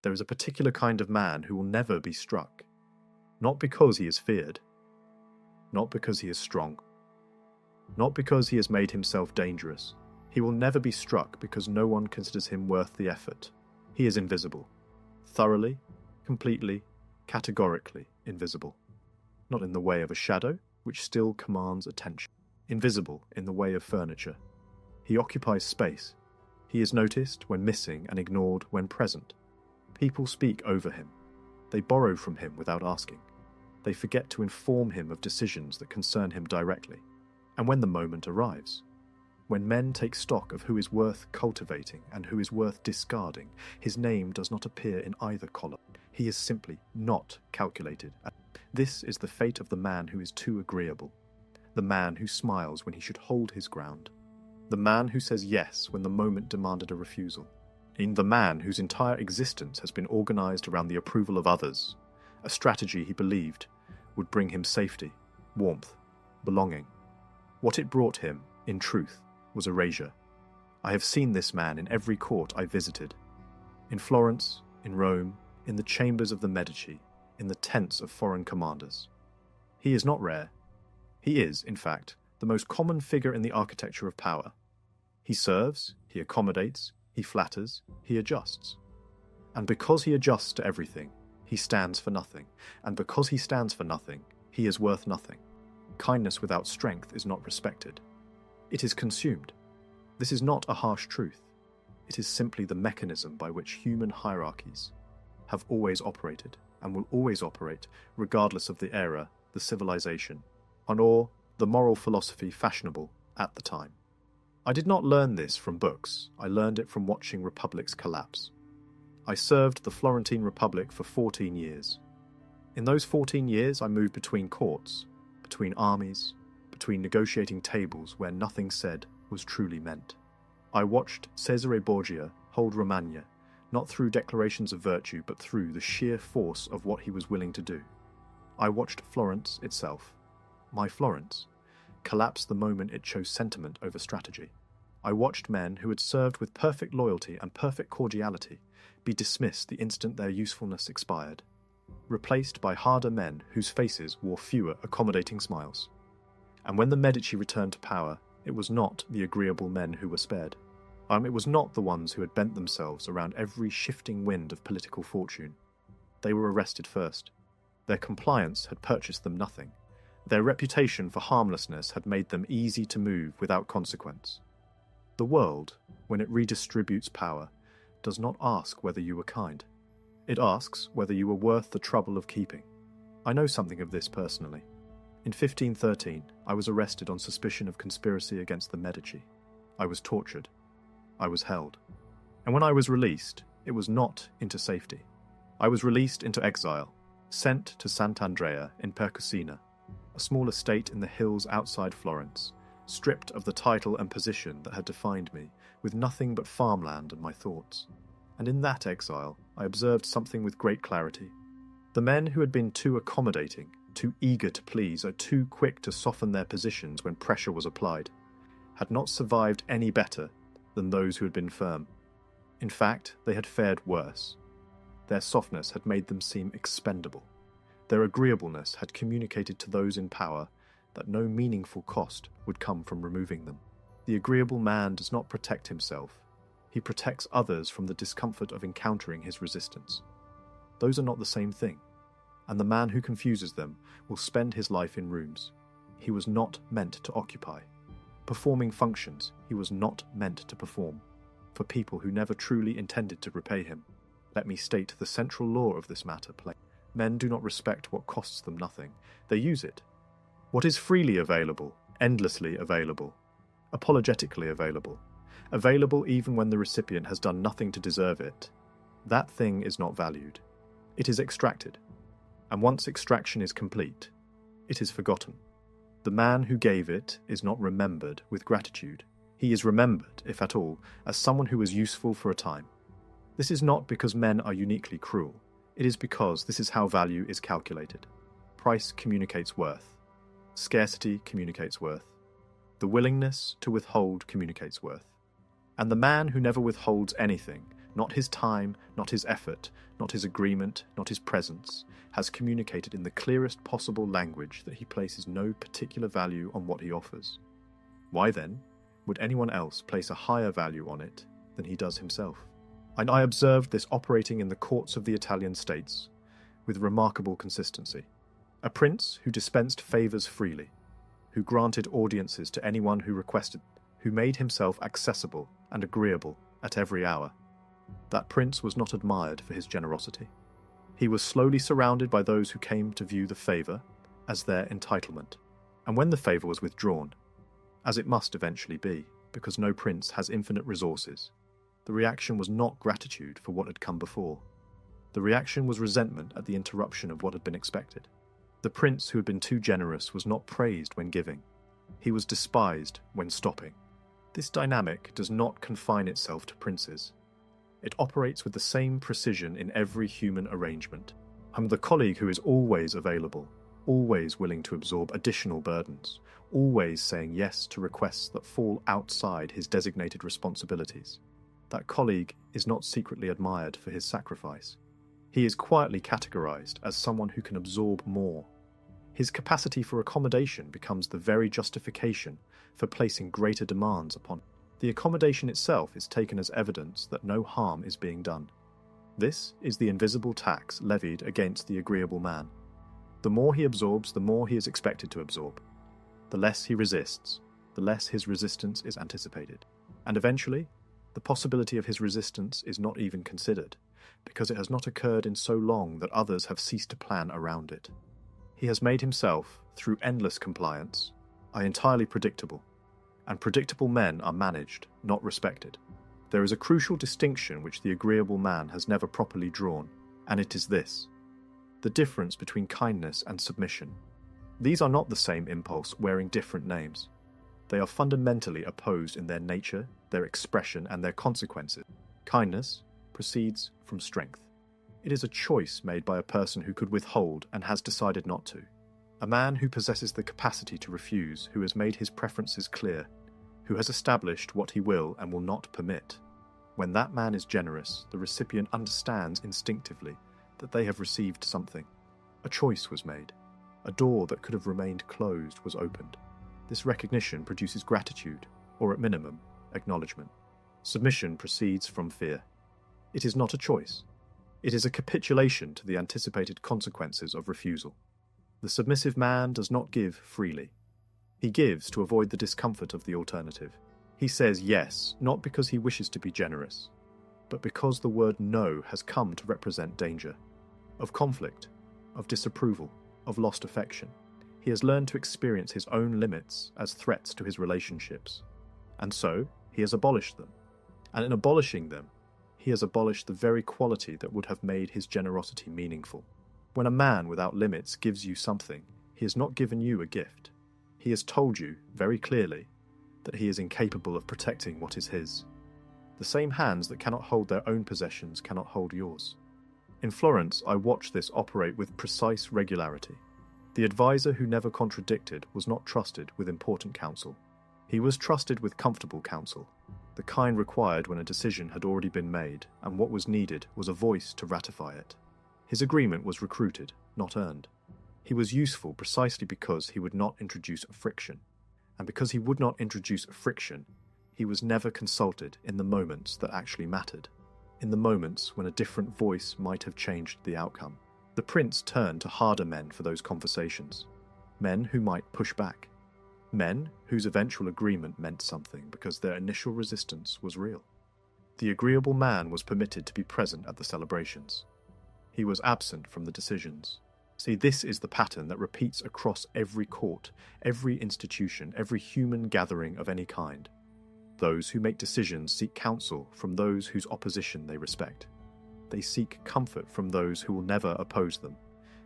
There is a particular kind of man who will never be struck, not because he is feared, not because he is strong, not because he has made himself dangerous. He will never be struck because no one considers him worth the effort. He is invisible. Thoroughly, completely, categorically invisible. Not in the way of a shadow, which still commands attention. Invisible in the way of furniture. He occupies space. He is noticed when missing and ignored when present. People speak over him. They borrow from him without asking. They forget to inform him of decisions that concern him directly. And when the moment arrives, when men take stock of who is worth cultivating and who is worth discarding, his name does not appear in either column. He is simply not calculated. This is the fate of the man who is too agreeable, the man who smiles when he should hold his ground, the man who says yes when the moment demanded a refusal, in the man whose entire existence has been organized around the approval of others, a strategy he believed would bring him safety, warmth, belonging. What it brought him, in truth, was erasure. I have seen this man in every court I visited. In Florence, in Rome, in the chambers of the Medici, in the tents of foreign commanders. He is not rare. He is, in fact, the most common figure in the architecture of power. He serves, he accommodates, he flatters, he adjusts. And because he adjusts to everything, he stands for nothing. And because he stands for nothing, he is worth nothing. Kindness without strength is not respected. It is consumed. This is not a harsh truth. It is simply the mechanism by which human hierarchies have always operated and will always operate regardless of the era, the civilization, or the moral philosophy fashionable at the time. I did not learn this from books. I learned it from watching republics collapse. I served the Florentine Republic for 14 years. In those 14 years, I moved between courts, between armies, between negotiating tables where nothing said was truly meant. I watched Cesare Borgia hold Romagna, not through declarations of virtue, but through the sheer force of what he was willing to do. I watched Florence itself, my Florence, collapse the moment it chose sentiment over strategy. I watched men who had served with perfect loyalty and perfect cordiality be dismissed the instant their usefulness expired, replaced by harder men whose faces wore fewer accommodating smiles. And when the Medici returned to power, it was not the agreeable men who were spared. It was not the ones who had bent themselves around every shifting wind of political fortune. They were arrested first. Their compliance had purchased them nothing. Their reputation for harmlessness had made them easy to move without consequence. The world, when it redistributes power, does not ask whether you were kind. It asks whether you were worth the trouble of keeping. I know something of this personally. In 1513, I was arrested on suspicion of conspiracy against the Medici. I was tortured. I was held. And when I was released, it was not into safety. I was released into exile, sent to Sant'Andrea in Percusina, a small estate in the hills outside Florence, stripped of the title and position that had defined me, with nothing but farmland and my thoughts. And in that exile, I observed something with great clarity. The men who had been too accommodating, too eager to please, or too quick to soften their positions when pressure was applied, had not survived any better than those who had been firm. In fact, they had fared worse. Their softness had made them seem expendable. Their agreeableness had communicated to those in power that no meaningful cost would come from removing them. The agreeable man does not protect himself. He protects others from the discomfort of encountering his resistance. Those are not the same thing, and the man who confuses them will spend his life in rooms. He was not meant to occupy. Performing functions he was not meant to perform, for people who never truly intended to repay him. Let me state the central law of this matter plain. Men do not respect what costs them nothing. They use it. What is freely available, endlessly available, apologetically available, available even when the recipient has done nothing to deserve it, that thing is not valued. It is extracted, and once extraction is complete, it is forgotten. The man who gave it is not remembered with gratitude. He is remembered, if at all, as someone who was useful for a time. This is not because men are uniquely cruel. It is because this is how value is calculated. Price communicates worth. Scarcity communicates worth. The willingness to withhold communicates worth. And the man who never withholds anything not his time, not his effort, not his agreement, not his presence, has communicated in the clearest possible language that he places no particular value on what he offers. Why then would anyone else place a higher value on it than he does himself? And I observed this operating in the courts of the Italian states with remarkable consistency. A prince who dispensed favours freely, who granted audiences to anyone who requested, who made himself accessible and agreeable at every hour. That prince was not admired for his generosity. He was slowly surrounded by those who came to view the favour as their entitlement, and when the favour was withdrawn, as it must eventually be, because no prince has infinite resources, the reaction was not gratitude for what had come before. The reaction was resentment at the interruption of what had been expected. The prince who had been too generous was not praised when giving. He was despised when stopping. This dynamic does not confine itself to princes. It operates with the same precision in every human arrangement. I'm the colleague who is always available, always willing to absorb additional burdens, always saying yes to requests that fall outside his designated responsibilities. That colleague is not secretly admired for his sacrifice. He is quietly categorized as someone who can absorb more. His capacity for accommodation becomes the very justification for placing greater demands upon him. The accommodation itself is taken as evidence that no harm is being done. This is the invisible tax levied against the agreeable man. The more he absorbs, the more he is expected to absorb. The less he resists, the less his resistance is anticipated. And eventually, the possibility of his resistance is not even considered, because it has not occurred in so long that others have ceased to plan around it. He has made himself, through endless compliance, entirely predictable, and predictable men are managed, not respected. There is a crucial distinction which the agreeable man has never properly drawn, and it is this: the difference between kindness and submission. These are not the same impulse wearing different names. They are fundamentally opposed in their nature, their expression, and their consequences. Kindness proceeds from strength. It is a choice made by a person who could withhold and has decided not to. A man who possesses the capacity to refuse, who has made his preferences clear, who has established what he will and will not permit. When that man is generous, the recipient understands instinctively that they have received something. A choice was made. A door that could have remained closed was opened. This recognition produces gratitude, or at minimum, acknowledgement. Submission proceeds from fear. It is not a choice. It is a capitulation to the anticipated consequences of refusal. The submissive man does not give freely. He gives to avoid the discomfort of the alternative. He says yes, not because he wishes to be generous, but because the word no has come to represent danger, of conflict, of disapproval, of lost affection. He has learned to experience his own limits as threats to his relationships, and so he has abolished them. And in abolishing them, he has abolished the very quality that would have made his generosity meaningful. When a man without limits gives you something, he has not given you a gift. He has told you, very clearly, that he is incapable of protecting what is his. The same hands that cannot hold their own possessions cannot hold yours. In Florence, I watched this operate with precise regularity. The advisor who never contradicted was not trusted with important counsel. He was trusted with comfortable counsel, the kind required when a decision had already been made, and what was needed was a voice to ratify it. His agreement was recruited, not earned. He was useful precisely because he would not introduce friction. And because he would not introduce friction, he was never consulted in the moments that actually mattered, in the moments when a different voice might have changed the outcome. The prince turned to harder men for those conversations, men who might push back, men whose eventual agreement meant something because their initial resistance was real. The agreeable man was permitted to be present at the celebrations. He was absent from the decisions. See, this is the pattern that repeats across every court, every institution, every human gathering of any kind. Those who make decisions seek counsel from those whose opposition they respect. They seek comfort from those who will never oppose them.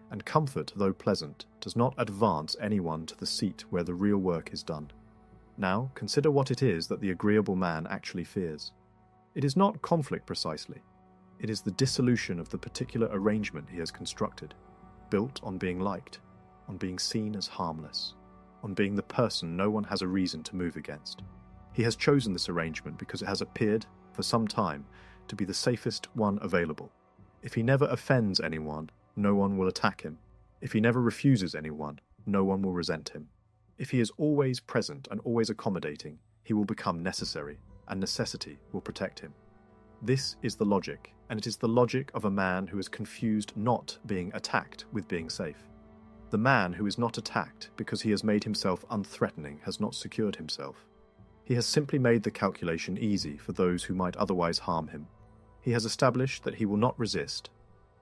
And comfort, though pleasant, does not advance anyone to the seat where the real work is done. Now, consider what it is that the agreeable man actually fears. It is not conflict precisely. It is the dissolution of the particular arrangement he has constructed, built on being liked, on being seen as harmless, on being the person no one has a reason to move against. He has chosen this arrangement because it has appeared, for some time, to be the safest one available. If he never offends anyone, no one will attack him. If he never refuses anyone, no one will resent him. If he is always present and always accommodating, he will become necessary, and necessity will protect him. This is the logic, and it is the logic of a man who has confused not being attacked with being safe. The man who is not attacked because he has made himself unthreatening has not secured himself. He has simply made the calculation easy for those who might otherwise harm him. He has established that he will not resist,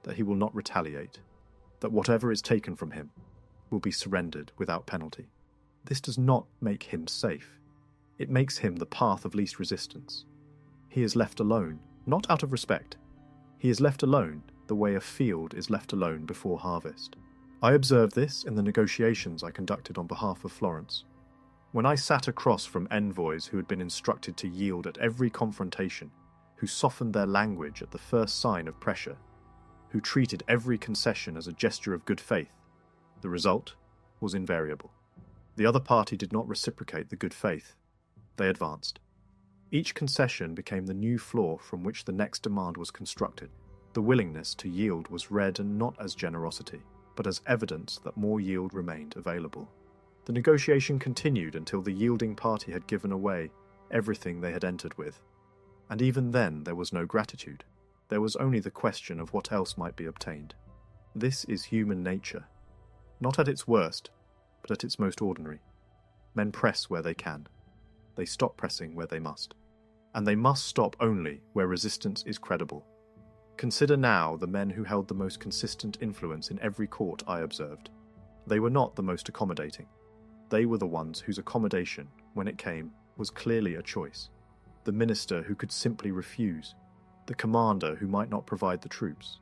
that he will not retaliate, that whatever is taken from him will be surrendered without penalty. This does not make him safe. It makes him the path of least resistance. He is left alone, not out of respect. He is left alone the way a field is left alone before harvest. I observed this in the negotiations I conducted on behalf of Florence. When I sat across from envoys who had been instructed to yield at every confrontation, who softened their language at the first sign of pressure, who treated every concession as a gesture of good faith, the result was invariable. The other party did not reciprocate the good faith. They advanced. Each concession became the new floor from which the next demand was constructed. The willingness to yield was read and not as generosity, but as evidence that more yield remained available. The negotiation continued until the yielding party had given away everything they had entered with. And even then there was no gratitude. There was only the question of what else might be obtained. This is human nature. Not at its worst, but at its most ordinary. Men press where they can. They stop pressing where they must. And they must stop only where resistance is credible. Consider now the men who held the most consistent influence in every court I observed. They were not the most accommodating. They were the ones whose accommodation, when it came, was clearly a choice. The minister who could simply refuse. The commander who might not provide the troops.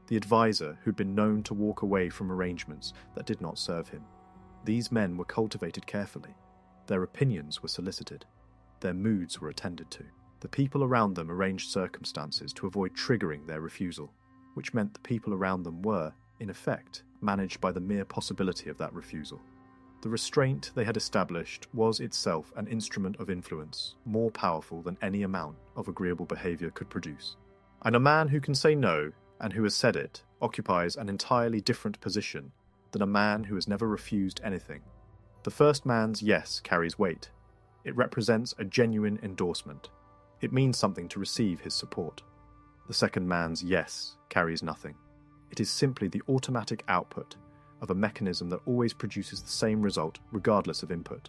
The advisor who'd been known to walk away from arrangements that did not serve him. These men were cultivated carefully. Their opinions were solicited. Their moods were attended to. The people around them arranged circumstances to avoid triggering their refusal, which meant the people around them were, in effect, managed by the mere possibility of that refusal. The restraint they had established was itself an instrument of influence, more powerful than any amount of agreeable behaviour could produce. And a man who can say no, and who has said it, occupies an entirely different position than a man who has never refused anything. The first man's yes carries weight. It represents a genuine endorsement. It means something to receive his support. The second man's yes carries nothing. It is simply the automatic output of a mechanism that always produces the same result regardless of input.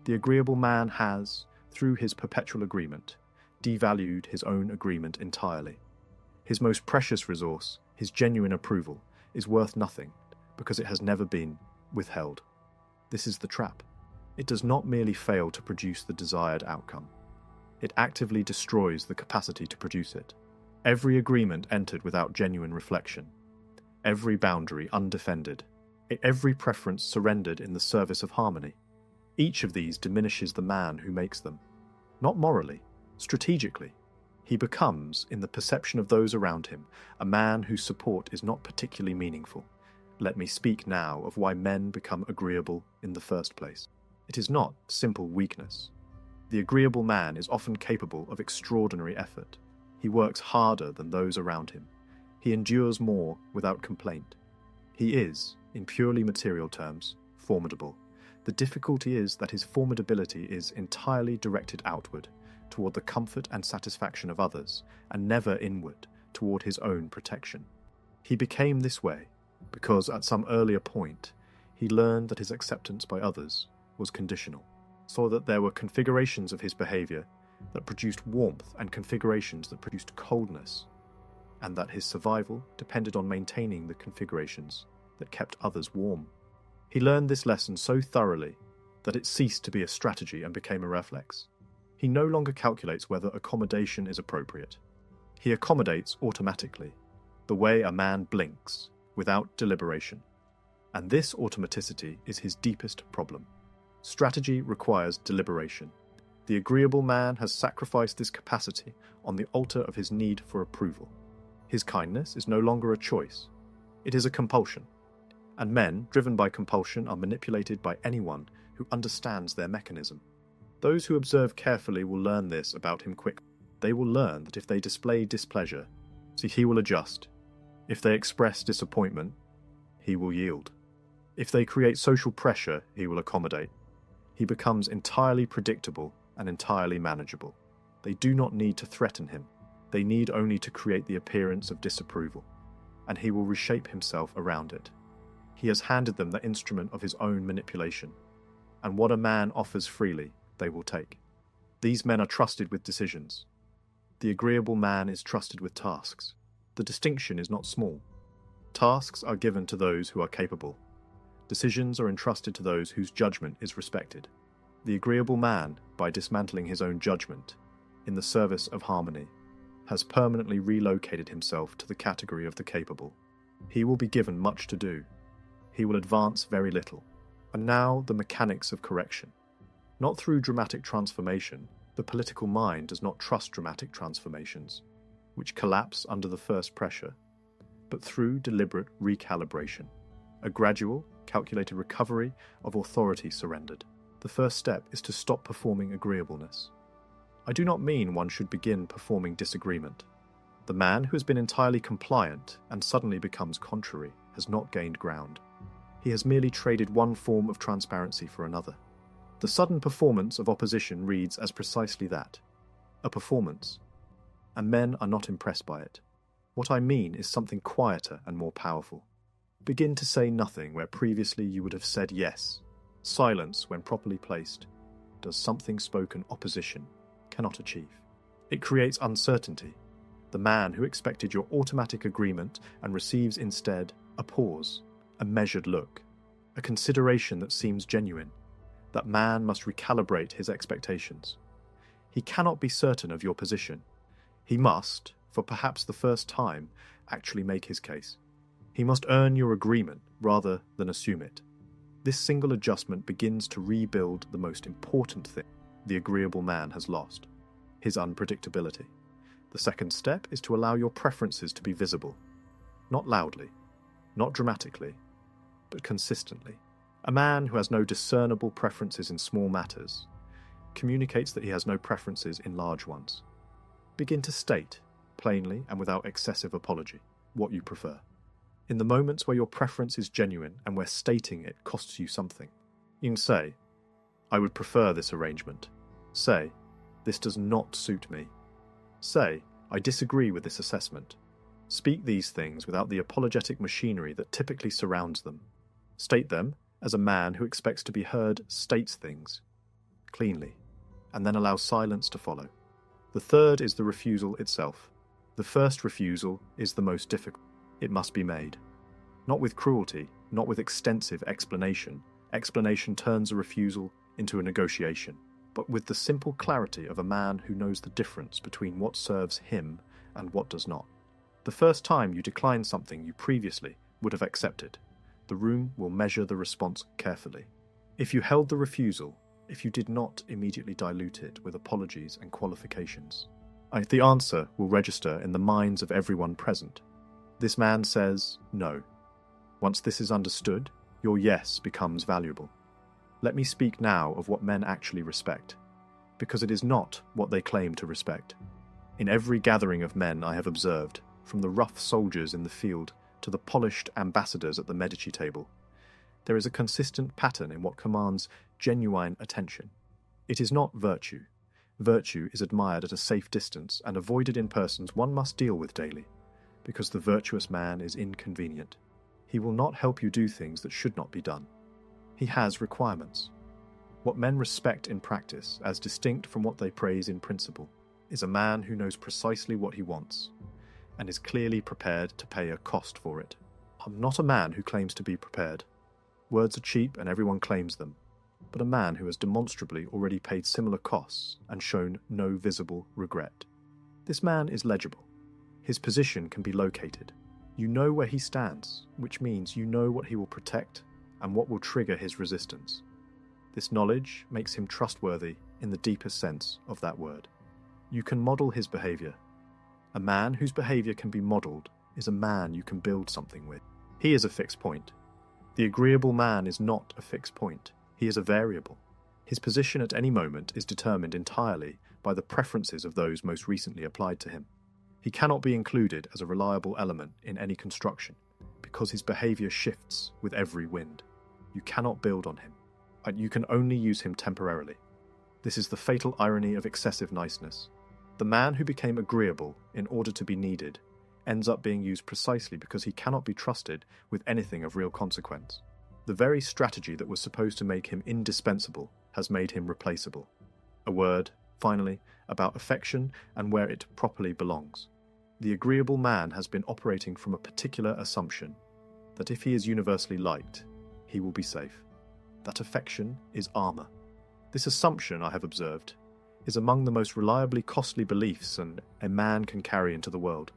The agreeable man has, through his perpetual agreement, devalued his own agreement entirely. His most precious resource, his genuine approval, is worth nothing because it has never been withheld. This is the trap. It does not merely fail to produce the desired outcome. It actively destroys the capacity to produce it. Every agreement entered without genuine reflection. Every boundary undefended. Every preference surrendered in the service of harmony. Each of these diminishes the man who makes them. Not morally, strategically. He becomes, in the perception of those around him, a man whose support is not particularly meaningful. Let me speak now of why men become agreeable in the first place. It is not simple weakness. The agreeable man is often capable of extraordinary effort. He works harder than those around him. He endures more without complaint. He is, in purely material terms, formidable. The difficulty is that his formidability is entirely directed outward, toward the comfort and satisfaction of others, and never inward, toward his own protection. He became this way because at some earlier point he learned that his acceptance by others was conditional, so that there were configurations of his behaviour that produced warmth and configurations that produced coldness, and that his survival depended on maintaining the configurations that kept others warm. He learned this lesson so thoroughly that it ceased to be a strategy and became a reflex. He no longer calculates whether accommodation is appropriate. He accommodates automatically, the way a man blinks, without deliberation. And this automaticity is his deepest problem. Strategy requires deliberation. The agreeable man has sacrificed this capacity on the altar of his need for approval. His kindness is no longer a choice. It is a compulsion. And men, driven by compulsion, are manipulated by anyone who understands their mechanism. Those who observe carefully will learn this about him quickly. they will learn that if they display displeasure, he will adjust. If they express disappointment, he will yield. If they create social pressure, he will accommodate. He becomes entirely predictable and entirely manageable. They do not need to threaten him. They need only to create the appearance of disapproval, and he will reshape himself around it. He has handed them the instrument of his own manipulation, and what a man offers freely, they will take. These men are trusted with decisions. The agreeable man is trusted with tasks. The distinction is not small. Tasks are given to those who are capable. Decisions are entrusted to those whose judgment is respected. The agreeable man, by dismantling his own judgment, in the service of harmony, has permanently relocated himself to the category of the capable. He will be given much to do. He will advance very little. And now the mechanics of correction. Not through dramatic transformation. The political mind does not trust dramatic transformations, which collapse under the first pressure, but through deliberate recalibration, a gradual, calculated recovery of authority surrendered. The first step is to stop performing agreeableness. I do not mean one should begin performing disagreement. The man who has been entirely compliant and suddenly becomes contrary has not gained ground. He has merely traded one form of transparency for another. The sudden performance of opposition reads as precisely that, a performance, and men are not impressed by it. What I mean is something quieter and more powerful. Begin to say nothing where previously you would have said yes. Silence, when properly placed, does something spoken opposition cannot achieve. It creates uncertainty. The man who expected your automatic agreement and receives instead a pause, a measured look, a consideration that seems genuine. That man must recalibrate his expectations. He cannot be certain of your position. He must, for perhaps the first time, actually make his case. He must earn your agreement rather than assume it. This single adjustment begins to rebuild the most important thing the agreeable man has lost, his unpredictability. The second step is to allow your preferences to be visible, not loudly, not dramatically, but consistently. A man who has no discernible preferences in small matters communicates that he has no preferences in large ones. Begin to state, plainly and without excessive apology, what you prefer. In the moments where your preference is genuine and where stating it costs you something, you can say, I would prefer this arrangement. Say, this does not suit me. Say, I disagree with this assessment. Speak these things without the apologetic machinery that typically surrounds them. State them as a man who expects to be heard states things, cleanly, and then allows silence to follow. The third is the refusal itself. The first refusal is the most difficult. It must be made. Not with cruelty, not with extensive explanation. Explanation turns a refusal into a negotiation, but with the simple clarity of a man who knows the difference between what serves him and what does not. The first time you decline something you previously would have accepted, the room will measure the response carefully. If you held the refusal, if you did not immediately dilute it with apologies and qualifications, the answer will register in the minds of everyone present. This man says no. Once this is understood, your yes becomes valuable. Let me speak now of what men actually respect, because it is not what they claim to respect. In every gathering of men I have observed, from the rough soldiers in the field to the polished ambassadors at the Medici table, there is a consistent pattern in what commands genuine attention. It is not virtue. Virtue is admired at a safe distance and avoided in persons one must deal with daily, because the virtuous man is inconvenient. He will not help you do things that should not be done. He has requirements. What men respect in practice, as distinct from what they praise in principle, is a man who knows precisely what he wants, and is clearly prepared to pay a cost for it. I'm not a man who claims to be prepared. Words are cheap and everyone claims them, but a man who has demonstrably already paid similar costs and shown no visible regret. This man is legible. His position can be located. You know where he stands, which means you know what he will protect and what will trigger his resistance. This knowledge makes him trustworthy in the deepest sense of that word. You can model his behavior. A man whose behavior can be modeled is a man you can build something with. He is a fixed point. The agreeable man is not a fixed point. He is a variable. His position at any moment is determined entirely by the preferences of those most recently applied to him. He cannot be included as a reliable element in any construction, because his behavior shifts with every wind. You cannot build on him, and you can only use him temporarily. This is the fatal irony of excessive niceness. The man who became agreeable in order to be needed ends up being used precisely because he cannot be trusted with anything of real consequence. The very strategy that was supposed to make him indispensable has made him replaceable. A word, finally, about affection and where it properly belongs. The agreeable man has been operating from a particular assumption that if he is universally liked, he will be safe. That affection is armor. This assumption, I have observed, is among the most reliably costly beliefs a man can carry into the world.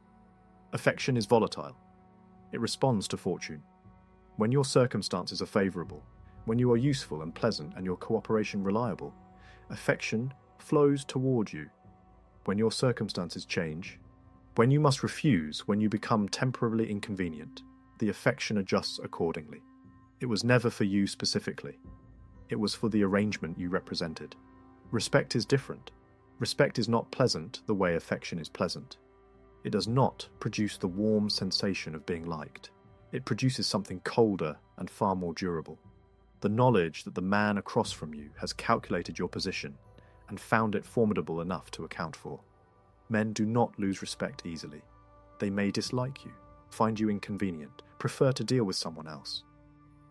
Affection is volatile. It responds to fortune. When your circumstances are favorable, when you are useful and pleasant and your cooperation reliable, affection flows toward you. When your circumstances change, when you must refuse, when you become temporarily inconvenient, the affection adjusts accordingly. It was never for you specifically. It was for the arrangement you represented. Respect is different. Respect is not pleasant the way affection is pleasant. It does not produce the warm sensation of being liked. It produces something colder and far more durable. The knowledge that the man across from you has calculated your position and found it formidable enough to account for. Men do not lose respect easily. They may dislike you, find you inconvenient, prefer to deal with someone else.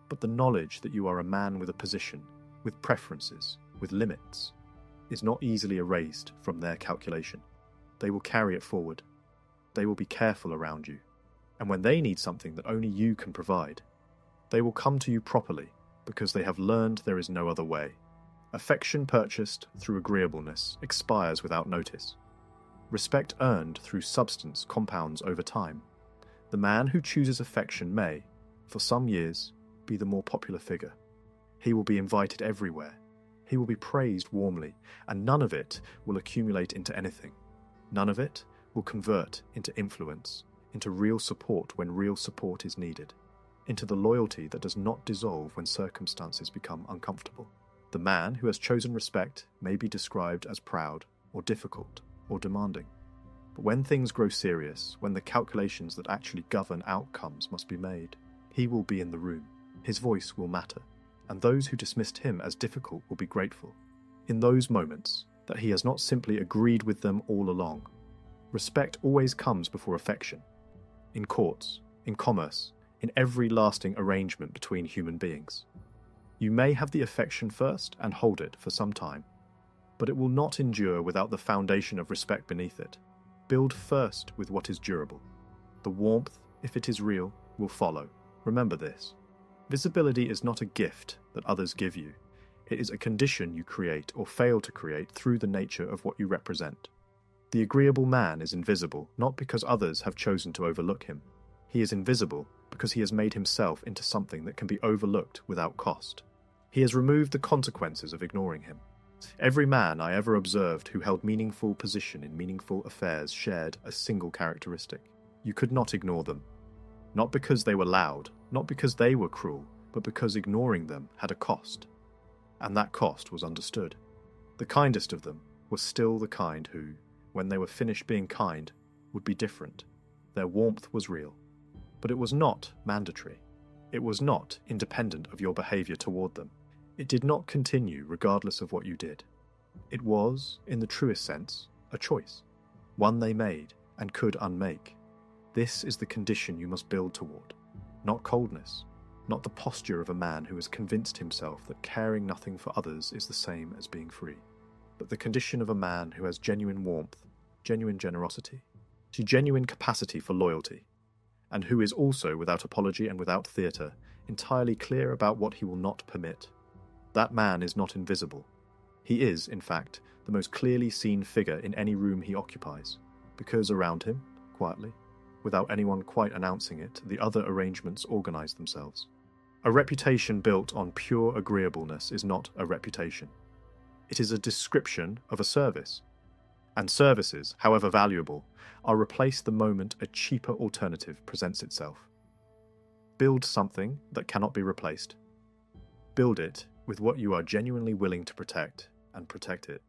But the knowledge that you are a man with a position, with preferences, with limits, is not easily erased from their calculation. They will carry it forward. They will be careful around you. And when they need something that only you can provide, they will come to you properly because they have learned there is no other way. Affection purchased through agreeableness expires without notice. Respect earned through substance compounds over time. The man who chooses affection may, for some years, be the more popular figure. He will be invited everywhere. He will be praised warmly, and none of it will accumulate into anything. None of it will convert into influence, into real support when real support is needed, into the loyalty that does not dissolve when circumstances become uncomfortable. The man who has chosen respect may be described as proud, or difficult, or demanding. But when things grow serious, when the calculations that actually govern outcomes must be made, he will be in the room. His voice will matter, and those who dismissed him as difficult will be grateful. In those moments, that he has not simply agreed with them all along. Respect always comes before affection. In courts, in commerce, in every lasting arrangement between human beings. You may have the affection first and hold it for some time, but it will not endure without the foundation of respect beneath it. Build first with what is durable. The warmth, if it is real, will follow. Remember this. Visibility is not a gift that others give you. It is a condition you create or fail to create through the nature of what you represent. The agreeable man is invisible not because others have chosen to overlook him. He is invisible because he has made himself into something that can be overlooked without cost. He has removed the consequences of ignoring him. Every man I ever observed who held meaningful position in meaningful affairs shared a single characteristic. You could not ignore them. Not because they were loud, not because they were cruel, but because ignoring them had a cost. And that cost was understood. The kindest of them was still the kind who, when they were finished being kind, would be different. Their warmth was real. But it was not mandatory. It was not independent of your behavior toward them. It did not continue regardless of what you did. It was, in the truest sense, a choice, one they made and could unmake. This is the condition you must build toward, not coldness, not the posture of a man who has convinced himself that caring nothing for others is the same as being free, but the condition of a man who has genuine warmth, genuine generosity, genuine capacity for loyalty, and who is also, without apology and without theatre, entirely clear about what he will not permit. That man is not invisible. He is, in fact, the most clearly seen figure in any room he occupies, because around him, quietly, without anyone quite announcing it, the other arrangements organize themselves. A reputation built on pure agreeableness is not a reputation. It is a description of a service. And services, however valuable, are replaced the moment a cheaper alternative presents itself. Build something that cannot be replaced. Build it with what you are genuinely willing to protect, and protect it.